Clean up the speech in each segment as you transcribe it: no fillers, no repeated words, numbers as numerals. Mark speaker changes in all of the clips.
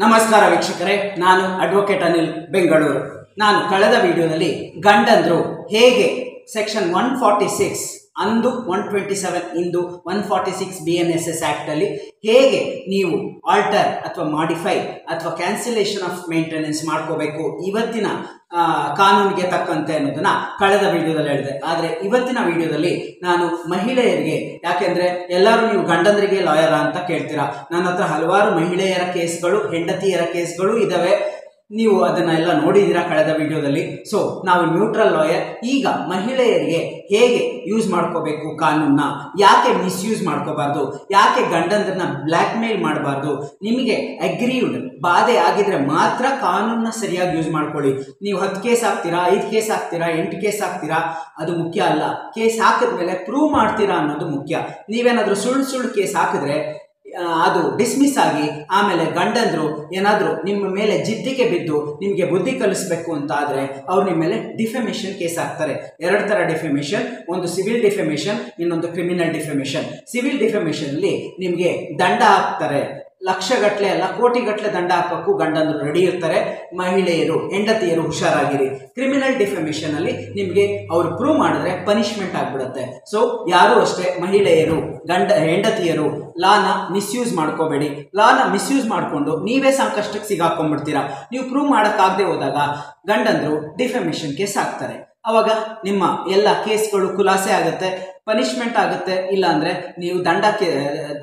Speaker 1: ನಮಸ್ಕಾರ ವೀಕ್ಷಕರೇ, ನಾನು ಅಡ್ವೊಕೇಟ್ ಅನಿಲ್ ಬೆಂಗಳೂರು. ನಾನು ಕಳೆದ ವಿಡಿಯೋದಲ್ಲಿ ಗಂಡಂದ್ರು ಹೇಗೆ ಸೆಕ್ಷನ್ 146 ಅಂದು 127 ಇಂದು 146 BNSS ಆಕ್ಟ್ ಅಲ್ಲಿ ಹೇಗೆ ನೀವು ಆಲ್ಟರ್ ಅಥವಾ ಮಾಡಿಫೈ ಅಥವಾ ಕ್ಯಾನ್ಸಲೇಷನ್ ಆಫ್ ಮೇಂಟೆನೆನ್ಸ್ ಮಾಡ್ಕೋಬೇಕು ಇವತ್ತಿನ ಕಾನೂನಿಗೆ ತಕ್ಕಂತೆ ಅನ್ನೋದನ್ನ ಕಳೆದ ವಿಡಿಯೋದಲ್ಲಿ ಹೇಳಿದೆ. ಆದರೆ ಇವತ್ತಿನ ವಿಡಿಯೋದಲ್ಲಿ ನಾನು ಮಹಿಳೆಯರಿಗೆ, ಯಾಕೆಂದ್ರೆ ಎಲ್ಲರೂ ನೀವು ಗಂಡಂದ್ರಿಗೆ ಲಾಯರ ಅಂತ ಕೇಳ್ತೀರಾ, ನನ್ನ ಹತ್ರ ಹಲವಾರು ಮಹಿಳೆಯರ ಕೇಸ್ಗಳು, ಹೆಂಡತಿಯರ ಕೇಸ್ಗಳು ಇದಾವೆ. ನೀವು ಅದನ್ನೆಲ್ಲ ನೋಡಿದ್ದೀರಾ ಕಳೆದ ವಿಡಿಯೋದಲ್ಲಿ. ಸೊ ನಾವು ನ್ಯೂಟ್ರಲ್ ಲಾಯರ್. ಈಗ ಮಹಿಳೆಯರಿಗೆ ಹೇಗೆ ಯೂಸ್ ಮಾಡ್ಕೋಬೇಕು ಕಾನೂನ್ನ, ಯಾಕೆ ಮಿಸ್ಯೂಸ್ ಮಾಡ್ಕೋಬಾರ್ದು, ಯಾಕೆ ಗಂಡಂದ್ರನ್ನ ಬ್ಲ್ಯಾಕ್ ಮೇಲ್ ಮಾಡಬಾರ್ದು, ನಿಮಗೆ ಅಗ್ರೀವ್ಡ್ ಬಾಧೆ ಆಗಿದ್ರೆ ಮಾತ್ರ ಕಾನೂನ್ನ ಸರಿಯಾಗಿ ಯೂಸ್ ಮಾಡ್ಕೊಳ್ಳಿ. ನೀವು 10 ಕೇಸ್ ಹಾಕ್ತೀರಾ, 5 ಕೇಸ್ ಹಾಕ್ತೀರಾ, 8 ಕೇಸ್ ಹಾಕ್ತೀರಾ, ಅದು ಮುಖ್ಯ ಅಲ್ಲ. ಕೇಸ್ ಹಾಕಿದ್ಮೇಲೆ ಪ್ರೂವ್ ಮಾಡ್ತೀರಾ ಅನ್ನೋದು ಮುಖ್ಯ. ನೀವೇನಾದ್ರೂ ಸುಳ್ಳು ಕೇಸ್ ಹಾಕಿದ್ರೆ ಅದು ಡಿಸ್ಮಿಸ್ ಆಗಿ ಆಮೇಲೆ ಗಂಡಂದ್ರು ಏನಾದರೂ ನಿಮ್ಮ ಮೇಲೆ ಜಿದ್ದಿಗೆ ಬಿದ್ದು ನಿಮಗೆ ಬುದ್ಧಿ ಕಲಿಸ್ಬೇಕು ಅಂತ ಆದರೆ ಅವ್ರು ನಿಮ್ಮ ಮೇಲೆ ಡಿಫೆಮೇಷನ್ ಕೇಸ್ ಹಾಕ್ತಾರೆ. 2 ಥರ ಡಿಫೆಮೇಷನ್, ಒಂದು ಸಿವಿಲ್ ಡಿಫೆಮೇಷನ್, ಇನ್ನೊಂದು ಕ್ರಿಮಿನಲ್ ಡಿಫೆಮೇಷನ್. ಸಿವಿಲ್ ಡಿಫೆಮೇಷನ್ ಅಲ್ಲಿ ನಿಮಗೆ ದಂಡ ಹಾಕ್ತಾರೆ. ಲಕ್ಷಗಟ್ಟಲೆ ಅಲ್ಲ, ಕೋಟಿಗಟ್ಟಲೆ ದಂಡ ಹಾಕೋಕ್ಕೂ ಗಂಡಂದ್ರು ರೆಡಿ ಇರ್ತಾರೆ. ಮಹಿಳೆಯರು, ಹೆಂಡತಿಯರು ಹುಷಾರಾಗಿರಿ. ಕ್ರಿಮಿನಲ್ ಡಿಫೆಮೇಷನ್ ಅಲ್ಲಿ ನಿಮಗೆ ಅವರು ಪ್ರೂವ್ ಮಾಡಿದ್ರೆ ಪನಿಷ್ಮೆಂಟ್ ಆಗ್ಬಿಡುತ್ತೆ. ಸೊ ಯಾರು ಅಷ್ಟೇ, ಮಹಿಳೆಯರು, ಹೆಂಡತಿಯರು ಲಾನ ಮಿಸ್ಯೂಸ್ ಮಾಡ್ಕೋಬೇಡಿ. ಲಾನ ಮಿಸ್ಯೂಸ್ ಮಾಡಿಕೊಂಡು ನೀವೇ ಸಂಕಷ್ಟಕ್ಕೆ ಸಿಗಾಕೊಂಡ್ಬಿಡ್ತೀರಾ. ನೀವು ಪ್ರೂವ್ ಮಾಡೋಕ್ಕಾಗದೆ ಹೋದಾಗ ಗಂಡಂದ್ರು ಡಿಫೆಮೇಷನ್ ಕೇಸ್ ಹಾಕ್ತಾರೆ. ಅವಾಗ ನಿಮ್ಮ ಎಲ್ಲ ಕೇಸ್ಗಳು ಖುಲಾಸೆ ಆಗುತ್ತೆ, ಪನಿಷ್ಮೆಂಟ್ ಆಗುತ್ತೆ, ಇಲ್ಲ ಅಂದ್ರೆ ನೀವು ದಂಡಕ್ಕೆ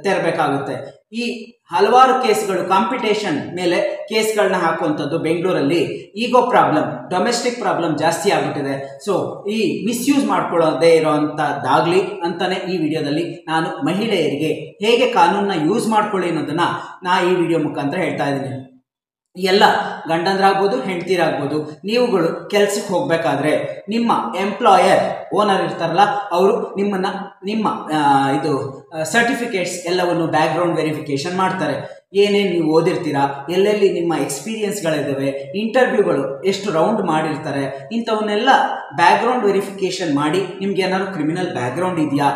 Speaker 1: ತೆರಬೇಕಾಗುತ್ತೆ. ಈ ಹಲವಾರು ಕೇಸ್ಗಳು ಕಾಂಪಿಟೇಷನ್ ಮೇಲೆ ಕೇಸ್ಗಳನ್ನ ಹಾಕುವಂಥದ್ದು ಬೆಂಗಳೂರಲ್ಲಿ ಈಗೋ ಪ್ರಾಬ್ಲಮ್, ಡೊಮೆಸ್ಟಿಕ್ ಪ್ರಾಬ್ಲಮ್ ಜಾಸ್ತಿ ಆಗ್ಬಿಟ್ಟಿದೆ. ಸೊ ಈ ಮಿಸ್ಯೂಸ್ ಮಾಡ್ಕೊಳ್ಳೋದೇ ಇರೋಂಥದ್ದಾಗಲಿ ಅಂತಾನೆ ಈ ವಿಡಿಯೋದಲ್ಲಿ ನಾನು ಮಹಿಳೆಯರಿಗೆ ಹೇಗೆ ಕಾನೂನನ್ನ ಯೂಸ್ ಮಾಡ್ಕೊಳ್ಳಿ ಅನ್ನೋದನ್ನ ಈ ವಿಡಿಯೋ ಮುಖಾಂತರ ಹೇಳ್ತಾ ಇದ್ದೀನಿ. ಎಲ್ಲ ಗಂಡಂದ್ರಾಗ್ಬೋದು, ಹೆಂಡತಿರಾಗ್ಬೋದು, ನೀವುಗಳು ಕೆಲ್ಸಕ್ಕೆ ಹೋಗ್ಬೇಕಾದ್ರೆ ನಿಮ್ಮ ಎಂಪ್ಲಾಯರ್, ಓನರ್ ಇರ್ತಾರಲ್ಲ, ಅವರು ನಿಮ್ಮ ಇದು ಸರ್ಟಿಫಿಕೇಟ್ಸ್ ಎಲ್ಲವನ್ನು ಬ್ಯಾಕ್ಗ್ರೌಂಡ್ ವೆರಿಫಿಕೇಶನ್ ಮಾಡ್ತಾರೆ. ಏನೇನು ನೀವು ಓದಿರ್ತೀರಾ, ಎಲ್ಲೆಲ್ಲಿ ನಿಮ್ಮ ಎಕ್ಸ್ಪೀರಿಯನ್ಸ್ಗಳಿದ್ದಾವೆ, ಇಂಟರ್ವ್ಯೂಗಳು ಎಷ್ಟು ರೌಂಡ್ ಮಾಡಿರ್ತಾರೆ, ಇಂಥವನ್ನೆಲ್ಲ ಬ್ಯಾಕ್ಗ್ರೌಂಡ್ ವೆರಿಫಿಕೇಶನ್ ಮಾಡಿ ನಿಮ್ಗೆ ಏನಾದ್ರು ಕ್ರಿಮಿನಲ್ ಬ್ಯಾಕ್ಗ್ರೌಂಡ್ ಇದೆಯಾ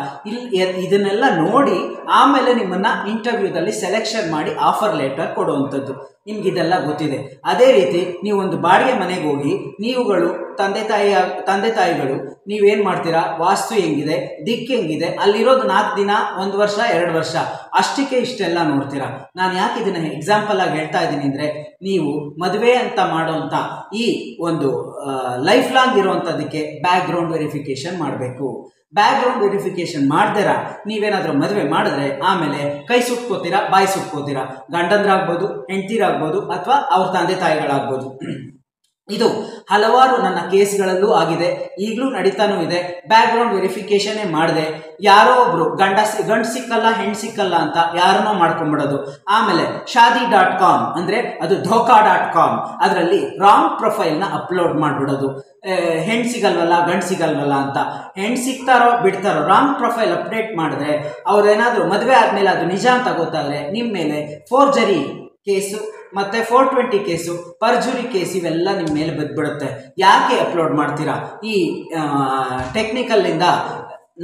Speaker 1: ಇದನ್ನೆಲ್ಲ ನೋಡಿ ಆಮೇಲೆ ನಿಮ್ಮನ್ನ ಇಂಟರ್ವ್ಯೂದಲ್ಲಿ ಸೆಲೆಕ್ಷನ್ ಮಾಡಿ ಆಫರ್ ಲೆಟರ್ ಕೊಡುವಂಥದ್ದು. ನಿಮ್ಗಿದೆಲ್ಲ ಗೊತ್ತಿದೆ. ಅದೇ ರೀತಿ ನೀವೊಂದು ಬಾಡಿಗೆ ಮನೆಗೆ ಹೋಗಿ ನೀವುಗಳು ತಂದೆ ತಾಯಿಗಳು ನೀವೇನು ಮಾಡ್ತೀರಾ, ವಾಸ್ತು ಹೆಂಗಿದೆ, ದಿಕ್ಕು ಹೆಂಗಿದೆ, ಅಲ್ಲಿರೋದು 4 ದಿನ, 1 ವರ್ಷ, 2 ವರ್ಷ ಅಷ್ಟಕ್ಕೆ ಇಷ್ಟೆಲ್ಲ ನೋಡ್ತೀರಾ. ನಾನು ಯಾಕೆ ಇದನ್ನ ಎಕ್ಸಾಂಪಲ್ ಆಗಿ ಹೇಳ್ತಾ ಇದ್ದೀನಿ ಅಂದರೆ, ನೀವು ಮದುವೆ ಅಂತ ಮಾಡೋಂಥ ಈ ಒಂದು ಲೈಫ್ ಲಾಂಗ್ ಇರುವಂಥದ್ದಕ್ಕೆ ಬ್ಯಾಕ್ಗ್ರೌಂಡ್ ವೆರಿಫಿಕೇಶನ್ ಮಾಡಬೇಕು. ಬ್ಯಾಕ್ಗ್ರೌಂಡ್ ವೆರಿಫಿಕೇಶನ್ ಮಾಡ್ದಿರಾ ನೀವೇನಾದರೂ ಮದುವೆ ಮಾಡಿದ್ರೆ ಆಮೇಲೆ ಕೈ ಸುಟ್ಕೋತೀರಾ, ಬಾಯಿ ಸುಟ್ಕೋತೀರಾ. ಗಂಡಂದ್ರಾಗ್ಬೋದು, ಹೆಂಡ್ತಿರಾಗ್ಬೋದು, ಅಥವಾ ಅವ್ರ ತಂದೆ ತಾಯಿಗಳಾಗ್ಬೋದು. ಇದು ಹಲವಾರು ನನ್ನ ಕೇಸ್ಗಳಲ್ಲೂ ಆಗಿದೆ, ಈಗಲೂ ನಡೀತಾನೂ ಇದೆ. ಬ್ಯಾಕ್ಗ್ರೌಂಡ್ ವೆರಿಫಿಕೇಶನ್ನೇ ಮಾಡಿದೆ, ಯಾರೋ ಒಬ್ರು ಗಂಡು ಸಿಕ್ಕಲ್ಲ, ಹೆಣ್ಣು ಸಿಕ್ಕಲ್ಲ ಅಂತ ಯಾರನ್ನೋ ಮಾಡ್ಕೊಂಡ್ಬಿಡೋದು. ಆಮೇಲೆ shaadi.com ಅಂದ್ರೆ ಅದು ಧೋಕಾ.com, ಅದರಲ್ಲಿ ರಾಂಗ್ ಪ್ರೊಫೈಲ್ನ ಅಪ್ಲೋಡ್ ಮಾಡಿಬಿಡೋದು. ಹೆಣ್ಣು ಸಿಗಲ್ವಲ್ಲ, ಗಂಡು ಸಿಗಲ್ವಲ್ಲ ಅಂತ. ಹೆಣ್ಣು ಸಿಗ್ತಾರೋ ಬಿಡ್ತಾರೋ, ರಾಂಗ್ ಪ್ರೊಫೈಲ್ ಅಪ್ಡೇಟ್ ಮಾಡಿದ್ರೆ ಅವ್ರೇನಾದರೂ ಮದುವೆ ಆದಮೇಲೆ ಅದು ನಿಜ ಅಂತ ಗೊತ್ತಾದರೆ ನಿಮ್ಮ ಮೇಲೆ ಫೋರ್ಜರಿ ಕೇಸು ಮತ್ತೆ 420 ಕೇಸು, ಪರ್ಜುರಿ ಕೇಸ್ ಇವೆಲ್ಲ ನಿಮ್ಮ ಮೇಲೆ ಬಂದ್ಬಿಡುತ್ತೆ. ಯಾಕೆ ಅಪ್ಲೋಡ್ ಮಾಡ್ತೀರಾ? ಈ ಟೆಕ್ನಿಕಲ್ಲಿಂದ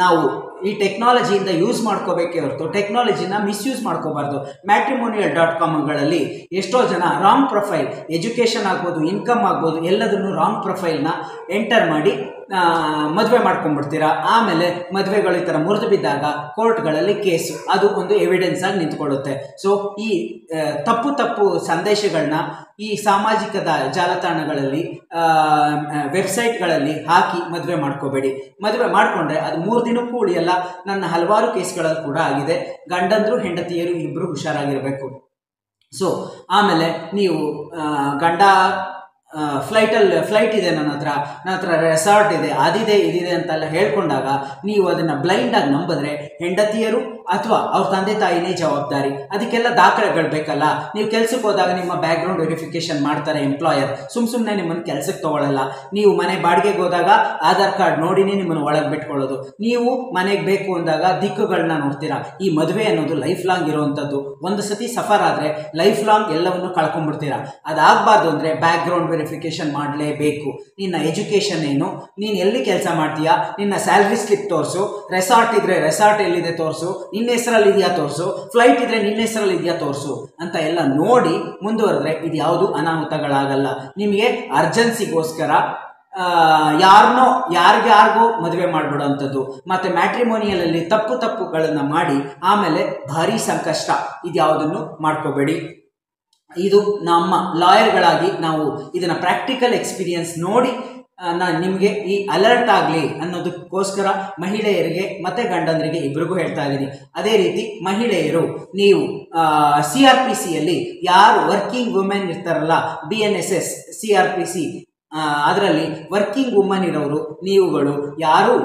Speaker 1: ನಾವು ಈ ಟೆಕ್ನಾಲಜಿಯಿಂದ ಯೂಸ್ ಮಾಡ್ಕೋಬೇಕೇ ಹೊರತು ಟೆಕ್ನಾಲಜಿನ ಮಿಸ್ಯೂಸ್ ಮಾಡ್ಕೋಬಾರ್ದು. matrimonial.comಗಳಲ್ಲಿ ಎಷ್ಟೋ ಜನ ರಾಂಗ್ ಪ್ರೊಫೈಲ್, ಎಜುಕೇಷನ್ ಆಗ್ಬೋದು, ಇನ್ಕಮ್ ಆಗ್ಬೋದು, ಎಲ್ಲದನ್ನು ರಾಂಗ್ ಪ್ರೊಫೈಲ್ನ ಎಂಟರ್ ಮಾಡಿ ಮದುವೆ ಮಾಡ್ಕೊಂಡ್ಬಿಡ್ತೀರಾ. ಆಮೇಲೆ ಮದುವೆಗಳು ಈ ಥರ ಮುರಿದು ಬಿದ್ದಾಗ ಕೋರ್ಟ್ಗಳಲ್ಲಿ ಕೇಸು, ಅದು ಒಂದು ಎವಿಡೆನ್ಸ್ ಆಗಿ ನಿಂತ್ಕೊಳ್ಳುತ್ತೆ. ಸೊ ಈ ತಪ್ಪು ಸಂದೇಶಗಳನ್ನ ಈ ಸಾಮಾಜಿಕ ಜಾಲತಾಣಗಳಲ್ಲಿ, ವೆಬ್ಸೈಟ್ಗಳಲ್ಲಿ ಹಾಕಿ ಮದುವೆ ಮಾಡ್ಕೋಬೇಡಿ. ಮದುವೆ ಮಾಡಿಕೊಂಡ್ರೆ ಅದು 3 ದಿನಕ್ಕೂ ಉಳಿಯಲ್ಲ. ನನ್ನ ಹಲವಾರು ಕೇಸ್ಗಳಲ್ಲಿ ಕೂಡ ಆಗಿದೆ. ಗಂಡಂದ್ರು ಹೆಂಡತಿಯರು ಇಬ್ಬರು ಹುಷಾರಾಗಿರಬೇಕು. ಸೊ ಆಮೇಲೆ ನೀವು ಗಂಡ ಫ್ಲೈಟ್ ಇದೆ, ನನ್ನ ಹತ್ರ ರೆಸಾರ್ಟ್ ಇದೆ, ಅದಿದೆ ಇದಿದೆ ಅಂತೆಲ್ಲ ಹೇಳ್ಕೊಂಡಾಗ ನೀವು ಅದನ್ನು ಬ್ಲೈಂಡಾಗಿ ನಂಬಿದ್ರೆ ಹೆಂಡತಿಯರು ಅಥವಾ ಅವ್ರ ತಂದೆ ತಾಯಿನೇ ಜವಾಬ್ದಾರಿ. ಅದಕ್ಕೆಲ್ಲ ದಾಖಲೆಗಳು ಬೇಕಲ್ಲ. ನೀವು ಕೆಲ್ಸಕ್ಕೆ ಹೋದಾಗ ನಿಮ್ಮ ಬ್ಯಾಕ್ಗ್ರೌಂಡ್ ವೆರಿಫಿಕೇಶನ್ ಮಾಡ್ತಾರೆ ಎಂಪ್ಲಾಯರ್, ಸುಮ್ಮನೆ ನಿಮ್ಮನ್ನು ಕೆಲಸಕ್ಕೆ ತಗೊಳ್ಳಲ್ಲ. ನೀವು ಮನೆ ಬಾಡಿಗೆಗೆ ಹೋದಾಗ ಆಧಾರ್ ಕಾರ್ಡ್ ನೋಡಿನೇ ನಿಮ್ಮನ್ನು ಒಳಗೆ ಬಿಟ್ಕೊಳ್ಳೋದು. ನೀವು ಮನೆಗೆ ಬೇಕು ಅಂದಾಗ ದಿಕ್ಕುಗಳನ್ನ ನೋಡ್ತೀರಾ. ಈ ಮದುವೆ ಅನ್ನೋದು ಲೈಫ್ ಲಾಂಗ್ ಇರುವಂಥದ್ದು. ಒಂದು ಸತಿ ಸಫರ್ ಆದರೆ ಲೈಫ್ ಲಾಂಗ್ ಎಲ್ಲವನ್ನು ಕಳ್ಕೊಂಡ್ಬಿಡ್ತೀರಾ. ಅದಾಗಬಾರ್ದು ಅಂದರೆ ಬ್ಯಾಕ್ಗ್ರೌಂಡ್ ವೆರಿಫಿಕೇಶನ್ ಮಾಡಲೇಬೇಕು. ನಿನ್ನ ಎಜುಕೇಷನ್ ಏನು, ನೀನು ಎಲ್ಲಿ ಕೆಲಸ ಮಾಡ್ತೀಯಾ, ನಿನ್ನ ಸ್ಯಾಲ್ರಿ ಸ್ಲಿಪ್ ತೋರಿಸು. ರೆಸಾರ್ಟ್ ಇದ್ರೆ ರೆಸಾರ್ಟ್ ಎಲ್ಲಿದೆ ತೋರಿಸು, ನಿನ್ನ ಹೆಸರಲ್ಲಿ ಇದೆಯಾ ತೋರಿಸು, ಫ್ಲೈಟ್ ಇದ್ರೆ ನಿನ್ನ ಹೆಸರಲ್ಲಿ ಇದೆಯಾ ತೋರಿಸು ಅಂತ ಎಲ್ಲ ನೋಡಿ ಮುಂದುವರೆದ್ರೆ ಇದು ಯಾವುದು ಅನಾಹುತಗಳಾಗಲ್ಲ. ನಿಮಗೆ ಅರ್ಜೆನ್ಸಿಗೋಸ್ಕರ ಯಾರಿಗಾರ್ಗೋ ಮದುವೆ ಮಾಡ್ಬಿಡೋಂಥದ್ದು, ಮತ್ತೆ ಮ್ಯಾಟ್ರಿಮೋನಿಯಲಲ್ಲಿ ತಪ್ಪುಗಳನ್ನ ಮಾಡಿ ಆಮೇಲೆ ಭಾರಿ ಸಂಕಷ್ಟ, ಇದು ಯಾವುದನ್ನು ಮಾಡ್ಕೋಬೇಡಿ. ಇದು ನಮ್ಮ ಲಾಯರ್ಗಳಾಗಿ ನಾವು ಇದನ್ನ ಪ್ರಾಕ್ಟಿಕಲ್ ಎಕ್ಸ್ಪೀರಿಯನ್ಸ್ ನೋಡಿ ನಿಮಗೆ ಈ ಅಲರ್ಟ್ ಆಗಲಿ ಅನ್ನೋದಕ್ಕೋಸ್ಕರ ಮಹಿಳೆಯರಿಗೆ ಮತ್ತೆ ಗಂಡಂದರಿಗೆ ಇಬ್ಬರಿಗೂ ಹೇಳ್ತಾ ಇದ್ದೀನಿ. ಅದೇ ರೀತಿ ಮಹಿಳೆಯರು, ನೀವು CRPCಯಲ್ಲಿ ಯಾರು ವರ್ಕಿಂಗ್ ವುಮೆನ್ ಇರ್ತಾರಲ್ಲ, BNSS CRPC ಅದರಲ್ಲಿ ವರ್ಕಿಂಗ್ ವುಮನ್ ಇರೋರು ನೀವುಗಳು ಯಾರು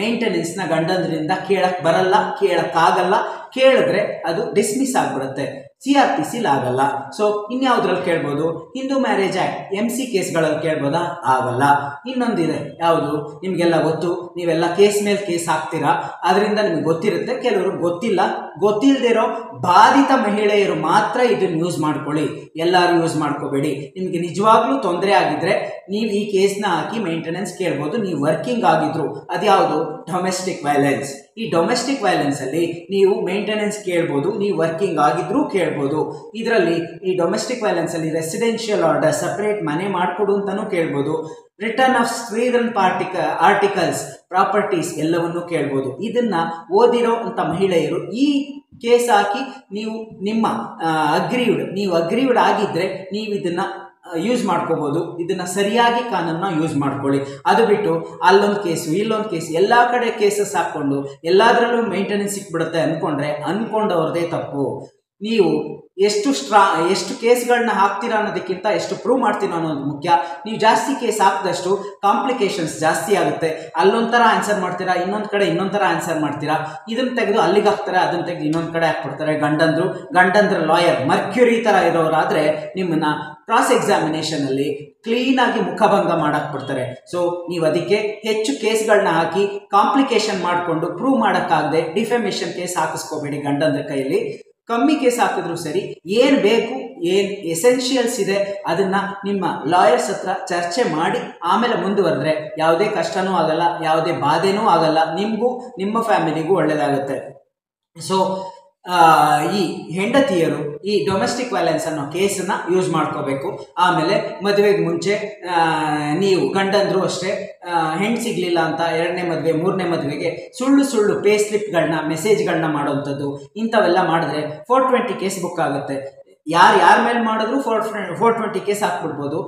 Speaker 1: ಮೇಂಟೆನೆನ್ಸ್ನ ಗಂಡಂದ್ರಿಂದ ಕೇಳಕ್ಕಾಗಲ್ಲ, ಕೇಳಿದ್ರೆ ಅದು ಡಿಸ್ಮಿಸ್ ಆಗಿಬಿಡುತ್ತೆ. CRPCಲಿ ಆಗಲ್ಲ. ಸೊ ಇನ್ಯಾವುದ್ರಲ್ಲಿ ಕೇಳ್ಬೋದು? Hindu marriage act MC ಕೇಸ್ಗಳಲ್ಲಿ ಕೇಳ್ಬೋದಾ? ಆಗಲ್ಲ. ಇನ್ನೊಂದಿದೆ, ಯಾವುದು ನಿಮಗೆಲ್ಲ ಗೊತ್ತು, ನೀವೆಲ್ಲ ಕೇಸ್ ಮೇಲೆ ಕೇಸ್ ಹಾಕ್ತೀರಾ, ಅದರಿಂದ ನಿಮ್ಗೆ ಗೊತ್ತಿರುತ್ತೆ. ಕೆಲವರು ಗೊತ್ತಿಲ್ಲದಿರೋ ಬಾಧಿತ ಮಹಿಳೆಯರು ಮಾತ್ರ ಇದನ್ನು ಯೂಸ್ ಮಾಡ್ಕೊಳ್ಳಿ, ಎಲ್ಲರೂ ಯೂಸ್ ಮಾಡ್ಕೋಬೇಡಿ. ನಿಮಗೆ ನಿಜವಾಗ್ಲೂ ತೊಂದರೆ ಆಗಿದ್ರೆ ನೀವು ಈ ಕೇಸ್ನ ಹಾಕಿ ಮೇಂಟೆನೆನ್ಸ್ ಕೇಳ್ಬೋದು, ನೀವು ವರ್ಕಿಂಗ್ ಆಗಿದ್ರು. ಅದ್ಯಾವುದು? Domestic violence. ಈ ಡೊಮೆಸ್ಟಿಕ್ ವೈಲೆನ್ಸ್ ಅಲ್ಲಿ ನೀವು ಮೇಂಟೆನೆನ್ಸ್ ಕೇಳ್ಬೋದು, ನೀವು ವರ್ಕಿಂಗ್ ಆಗಿದ್ರೂ ಕೇಳ್ಬೋದು. ಇದರಲ್ಲಿ ಈ ಡೊಮೆಸ್ಟಿಕ್ ವೈಲೆನ್ಸ್ ಅಲ್ಲಿ ರೆಸಿಡೆನ್ಷಿಯಲ್ ಆರ್ಡರ್, ಸಪರೇಟ್ ಮನೆ ಮಾಡಿಕೊಡು ಅಂತಾನೂ ಕೇಳ್ಬೋದು. Return of stridhan articles, properties ಎಲ್ಲವನ್ನೂ ಕೇಳ್ಬೋದು. ಇದನ್ನ ಓದಿರೋ ಅಂತ ಮಹಿಳೆಯರು ಈ ಕೇಸ್ ಹಾಕಿ ನೀವು ನಿಮ್ಮ ಅಗ್ರೀವ್ಡ್ ಆಗಿದ್ರೆ ನೀವು ಇದನ್ನ ಯೂಸ್ ಮಾಡ್ಕೋಬೋದು. ಇದನ್ನ ಸರಿಯಾಗಿ ಕಾನೂನನ್ನ ಯೂಸ್ ಮಾಡ್ಕೊಳ್ಳಿ. ಅದು ಬಿಟ್ಟು ಅಲ್ಲೊಂದು ಕೇಸು ಇಲ್ಲೊಂದು ಕೇಸು ಎಲ್ಲ ಕಡೆ ಕೇಸಸ್ ಹಾಕ್ಕೊಂಡು ಎಲ್ಲದರಲ್ಲೂ ಮೇಂಟೆನೆನ್ಸ್ ಸಿಕ್ಬಿಡುತ್ತೆ ಅನ್ಕೊಂಡವ್ರದೇ ತಪ್ಪು. ನೀವು ಎಷ್ಟು ಕೇಸ್ಗಳನ್ನ ಹಾಕ್ತೀರಾ ಅನ್ನೋದಕ್ಕಿಂತ ಎಷ್ಟು ಪ್ರೂವ್ ಮಾಡ್ತೀನೋ ಅನ್ನೋದು ಮುಖ್ಯ. ನೀವು ಜಾಸ್ತಿ ಕೇಸ್ ಹಾಕಿದಷ್ಟು ಕಾಂಪ್ಲಿಕೇಶನ್ಸ್ ಜಾಸ್ತಿ ಆಗುತ್ತೆ. ಅಲ್ಲೊಂಥರ ಆನ್ಸರ್ ಮಾಡ್ತೀರಾ, ಇನ್ನೊಂದು ಕಡೆ ಇನ್ನೊಂಥರ ಆನ್ಸರ್ ಮಾಡ್ತೀರಾ. ಇದನ್ನ ತೆಗೆದು ಅಲ್ಲಿಗೆ ಹಾಕ್ತಾರೆ, ಅದನ್ನ ತೆಗೆದು ಇನ್ನೊಂದು ಕಡೆ ಹಾಕ್ಬಿಡ್ತಾರೆ. ಗಂಡಂದ್ರ ಲಾಯರ್ ಮರ್ಕ್ಯುರಿ ಥರ ಇರೋರಾದರೆ ನಿಮ್ಮನ್ನ ಕ್ರಾಸ್ ಎಕ್ಸಾಮಿನೇಷನಲ್ಲಿ ಕ್ಲೀನಾಗಿ ಮುಖಭಂಗ ಮಾಡಾಕ್ಬಿಡ್ತಾರೆ. ಸೊ ನೀವು ಅದಕ್ಕೆ ಹೆಚ್ಚು ಕೇಸ್ಗಳನ್ನ ಹಾಕಿ ಕಾಂಪ್ಲಿಕೇಶನ್ ಮಾಡಿಕೊಂಡು ಪ್ರೂವ್ ಮಾಡೋಕ್ಕಾಗದೆ ಡಿಫೆಮೇಷನ್ ಕೇಸ್ ಹಾಕಿಸ್ಕೋಬೇಡಿ. ಗಂಡಂದ್ರ ಕೈಯಲ್ಲಿ ಕಮ್ಮಿ ಕೇಸ್ ಹಾಕಿದ್ರು ಸರಿ, ಏನು ಬೇಕು, ಏನು ಎಸೆನ್ಷಿಯಲ್ಸ್ ಇದೆ ಅದನ್ನ ನಿಮ್ಮ ಲಾಯರ್ಸ್ ಹತ್ರ ಚರ್ಚೆ ಮಾಡಿ ಆಮೇಲೆ ಮುಂದುವರೆದ್ರೆ ಯಾವುದೇ ಕಷ್ಟನೂ ಆಗಲ್ಲ, ಯಾವುದೇ ಬಾಧೆನೂ ಆಗಲ್ಲ, ನಿಮಗೂ ನಿಮ್ಮ ಫ್ಯಾಮಿಲಿಗೂ ಒಳ್ಳೆಯದಾಗುತ್ತೆ. ಸೊ ಈ ಹೆಂಡತಿಯರು ಈ ಡೊಮೆಸ್ಟಿಕ್ ವೈಲೆನ್ಸ್ ಅನ್ನೋ ಕೇಸನ್ನ ಯೂಸ್ ಮಾಡ್ಕೋಬೇಕು. ಆಮೇಲೆ ಮದುವೆಗೆ ಮುಂಚೆ ನೀವು ಗಂಡಂದ್ರು ಅಷ್ಟೇ ಹೆಣ್ಣು ಸಿಗಲಿಲ್ಲ ಅಂತ 2ನೇ ಮದುವೆ 3ನೇ ಮದುವೆಗೆ ಸುಳ್ಳು ಪೇ ಸ್ಲಿಪ್ಗಳನ್ನ ಮೆಸೇಜ್ಗಳನ್ನ ಮಾಡೋವಂಥದ್ದು ಇಂಥವೆಲ್ಲ ಮಾಡಿದ್ರೆ 420 ಕೇಸ್ ಬುಕ್ ಆಗುತ್ತೆ. ಯಾರ ಮೇಲೆ ಮಾಡಿದ್ರು 420 ಕೇಸ್ ಹಾಕ್ಬಿಡ್ಬೋದು.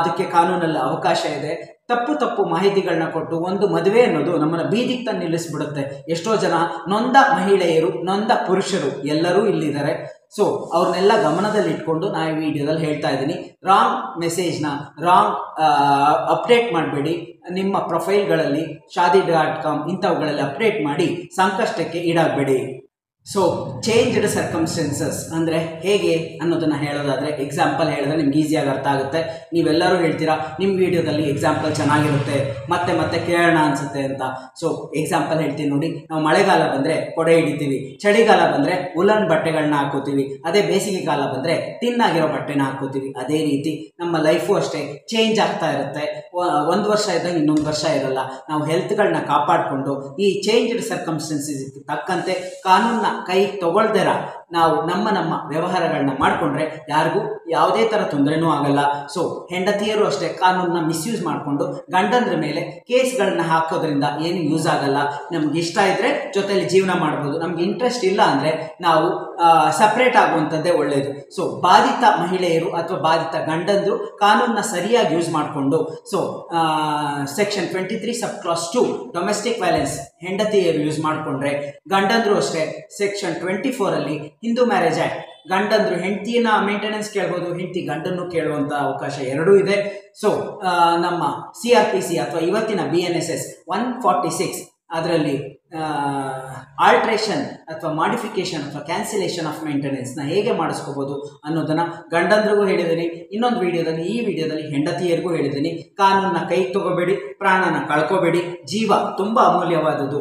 Speaker 1: ಅದಕ್ಕೆ ಕಾನೂನಲ್ಲಿ ಅವಕಾಶ ಇದೆ. ತಪ್ಪು ಮಾಹಿತಿಗಳನ್ನ ಕೊಟ್ಟು ಒಂದು ಮದುವೆ ಅನ್ನೋದು ನಮ್ಮನ್ನ ಬೀದಿಗೆ ತಂದು ನಿಲ್ಲಿಸ್ಬಿಡುತ್ತೆ. ಎಷ್ಟೋ ಜನ ನೊಂದ ಮಹಿಳೆಯರು, ನೊಂದ ಪುರುಷರು ಎಲ್ಲರೂ ಇಲ್ಲಿದ್ದಾರೆ. ಸೊ ಅವ್ರನ್ನೆಲ್ಲ ಗಮನದಲ್ಲಿ ಇಟ್ಕೊಂಡು ನಾನು ಈ ವಿಡಿಯೋದಲ್ಲಿ ಹೇಳ್ತಾ ಇದ್ದೀನಿ, ರಾಂಗ್ ಮೆಸೇಜ್ನ ಅಪ್ಡೇಟ್ ಮಾಡಬೇಡಿ. ನಿಮ್ಮ ಪ್ರೊಫೈಲ್ಗಳಲ್ಲಿ shaadi.com ಇಂಥವುಗಳಲ್ಲಿ ಅಪ್ಡೇಟ್ ಮಾಡಿ ಸಂಕಷ್ಟಕ್ಕೆ ಈಡಾಗಬೇಡಿ. ಸೊ ಚೇಂಜ್ಡ್ ಸರ್ಕಮ್ಸ್ಟೆನ್ಸಸ್ ಅಂದರೆ ಹೇಗೆ ಅನ್ನೋದನ್ನು ಹೇಳೋದಾದರೆ ಎಕ್ಸಾಂಪಲ್ ಹೇಳಿದ್ರೆ ನಿಮ್ಗೆ ಈಸಿಯಾಗಿ ಅರ್ಥ ಆಗುತ್ತೆ. ನೀವೆಲ್ಲರೂ ಹೇಳ್ತೀರಾ ನಿಮ್ಮ ವಿಡಿಯೋದಲ್ಲಿ ಎಕ್ಸಾಂಪಲ್ ಚೆನ್ನಾಗಿರುತ್ತೆ, ಮತ್ತೆ ಕೇಳೋಣ ಅನಿಸುತ್ತೆ ಅಂತ. ಸೊ ಎಕ್ಸಾಂಪಲ್ ಹೇಳ್ತೀನಿ ನೋಡಿ. ನಾವು ಮಳೆಗಾಲ ಬಂದರೆ ಕೊಡೆ ಹಿಡಿತೀವಿ, ಚಳಿಗಾಲ ಬಂದರೆ ಉಲನ್ ಬಟ್ಟೆಗಳನ್ನ ಹಾಕೋತೀವಿ, ಅದೇ ಬೇಸಿಗೆ ಕಾಲ ಬಂದರೆ ತಿನ್ನಾಗಿರೋ ಬಟ್ಟೆನ ಹಾಕೋತೀವಿ. ಅದೇ ರೀತಿ ನಮ್ಮ ಲೈಫು ಅಷ್ಟೇ ಚೇಂಜ್ ಆಗ್ತಾ ಇರುತ್ತೆ. ಒಂದು ವರ್ಷ ಇದ್ದಾಗ ಇನ್ನೊಂದು ವರ್ಷ ಇರಲ್ಲ. ನಾವು ಹೆಲ್ತ್ಗಳನ್ನ ಕಾಪಾಡಿಕೊಂಡು ಈ ಚೇಂಜ್ಡ್ ಸರ್ಕಮ್ಸ್ಟೆನ್ಸಸ್ ತಕ್ಕಂತೆ ಕಾನೂನನ್ನ ಕೈ ತಗೊಳ್ದಿರ ನಾವು ನಮ್ಮ ವ್ಯವಹಾರಗಳನ್ನ ಮಾಡಿಕೊಂಡ್ರೆ ಯಾರಿಗೂ ಯಾವುದೇ ಥರ ತೊಂದರೆನೂ ಆಗಲ್ಲ. ಸೊ ಹೆಂಡತಿಯರು ಅಷ್ಟೇ ಕಾನೂನನ್ನ ಮಿಸ್ಯೂಸ್ ಮಾಡಿಕೊಂಡು ಗಂಡಂದ್ರ ಮೇಲೆ ಕೇಸ್ಗಳನ್ನ ಹಾಕೋದ್ರಿಂದ ಏನು ಯೂಸ್ ಆಗಲ್ಲ. ನಮ್ಗೆ ಇಷ್ಟ ಇದ್ದರೆ ಜೊತೆಯಲ್ಲಿ ಜೀವನ ಮಾಡ್ಬೋದು, ನಮ್ಗೆ ಇಂಟ್ರೆಸ್ಟ್ ಇಲ್ಲ ಅಂದರೆ ನಾವು ಸಪ್ರೇಟ್ ಆಗುವಂಥದ್ದೇ ಒಳ್ಳೆಯದು. ಸೊ ಬಾಧಿತ ಮಹಿಳೆಯರು ಅಥವಾ ಬಾಧಿತ ಗಂಡಂದ್ರು ಕಾನೂನನ್ನ ಸರಿಯಾಗಿ ಯೂಸ್ ಮಾಡಿಕೊಂಡು, ಸೊ ಸೆಕ್ಷನ್ 23 ಸಬ್ ಕ್ಲಾಸ್ 2 ಡೊಮೆಸ್ಟಿಕ್ ವೈಲೆನ್ಸ್ ಹೆಂಡತಿಯರು ಯೂಸ್ ಮಾಡಿಕೊಂಡ್ರೆ, ಗಂಡಂದ್ರು ಅಷ್ಟೇ ಸೆಕ್ಷನ್ 24 ಹಿಂದೂ ಮ್ಯಾರೇಜ್ ಆ್ಯಕ್ಟ್ ಗಂಡಂದ್ರು ಹೆಂಡತಿನ ಮೇಂಟೆನೆನ್ಸ್ ಕೇಳ್ಬೋದು, ಹೆಂಡತಿ ಗಂಡನ್ನು ಕೇಳುವಂಥ ಅವಕಾಶ ಎರಡೂ ಇದೆ. ಸೊ ನಮ್ಮ CRPC ಅಥವಾ ಇವತ್ತಿನ BNSS 146 ಅದರಲ್ಲಿ ಆಲ್ಟ್ರೇಷನ್ ಅಥವಾ ಮಾಡಿಫಿಕೇಶನ್ ಅಥವಾ ಕ್ಯಾನ್ಸಲೇಷನ್ ಆಫ್ ಮೇಂಟೆನೆನ್ಸ್ನ ಹೇಗೆ ಮಾಡಿಸ್ಕೋಬೋದು ಅನ್ನೋದನ್ನು ಗಂಡಂದ್ರಿಗೂ ಹೇಳಿದ್ದೀನಿ. ಇನ್ನೊಂದು ಈ ವಿಡಿಯೋದಲ್ಲಿ ಹೆಂಡತಿಯರಿಗೂ ಹೇಳಿದ್ದೀನಿ. ಕಾನೂನನ್ನ ಕೈಗೆ ತಗೋಬೇಡಿ, ಪ್ರಾಣನ ಕಳ್ಕೋಬೇಡಿ. ಜೀವ ತುಂಬ ಅಮೂಲ್ಯವಾದದ್ದು,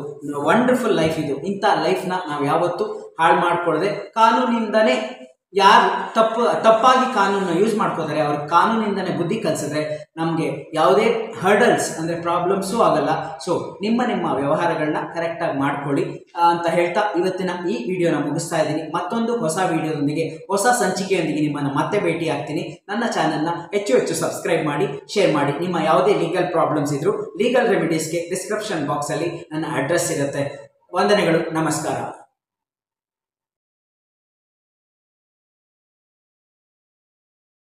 Speaker 1: ವಂಡರ್ಫುಲ್ ಲೈಫ್ ಇದು. ಇಂಥ ಲೈಫ್ನ ನಾವು ಯಾವತ್ತೂ ಹಾಳು ಮಾಡ್ಕೊಳ್ಳದೆ ಕಾನೂನಿಂದನೇ ಯಾರು ತಪ್ಪಾಗಿ ಕಾನೂನನ್ನು ಯೂಸ್ ಮಾಡ್ಕೋತಾರೆ ಅವ್ರ ಕಾನೂನಿಂದನೇ ಬುದ್ಧಿ ಕಲಿಸಿದ್ರೆ ನಮಗೆ ಯಾವುದೇ ಹರ್ಡಲ್ಸ್ ಅಂದರೆ ಪ್ರಾಬ್ಲಮ್ಸೂ ಆಗಲ್ಲ. ಸೊ ನಿಮ್ಮ ವ್ಯವಹಾರಗಳನ್ನ ಕರೆಕ್ಟಾಗಿ ಮಾಡ್ಕೊಳ್ಳಿ ಅಂತ ಹೇಳ್ತಾ ಇವತ್ತಿನ ಈ ವಿಡಿಯೋನ ಮುಗಿಸ್ತಾ ಇದ್ದೀನಿ. ಮತ್ತೊಂದು ಹೊಸ ವಿಡಿಯೋದೊಂದಿಗೆ ಹೊಸ ಸಂಚಿಕೆಯೊಂದಿಗೆ ನಿಮ್ಮನ್ನು ಮತ್ತೆ ಭೇಟಿ ಆಗ್ತೀನಿ. ನನ್ನ ಚಾನಲ್ನ ಹೆಚ್ಚು ಸಬ್ಸ್ಕ್ರೈಬ್ ಮಾಡಿ, ಶೇರ್ ಮಾಡಿ. ನಿಮ್ಮ ಯಾವುದೇ ಲೀಗಲ್ ಪ್ರಾಬ್ಲಮ್ಸ್ ಇದ್ದರೂ ಲೀಗಲ್ ರೆಮಿಡೀಸ್ಗೆ ಡಿಸ್ಕ್ರಿಪ್ಷನ್ ಬಾಕ್ಸಲ್ಲಿ ನನ್ನ ಅಡ್ರೆಸ್ ಇರುತ್ತೆ. ವಂದನೆಗಳು, ನಮಸ್ಕಾರ.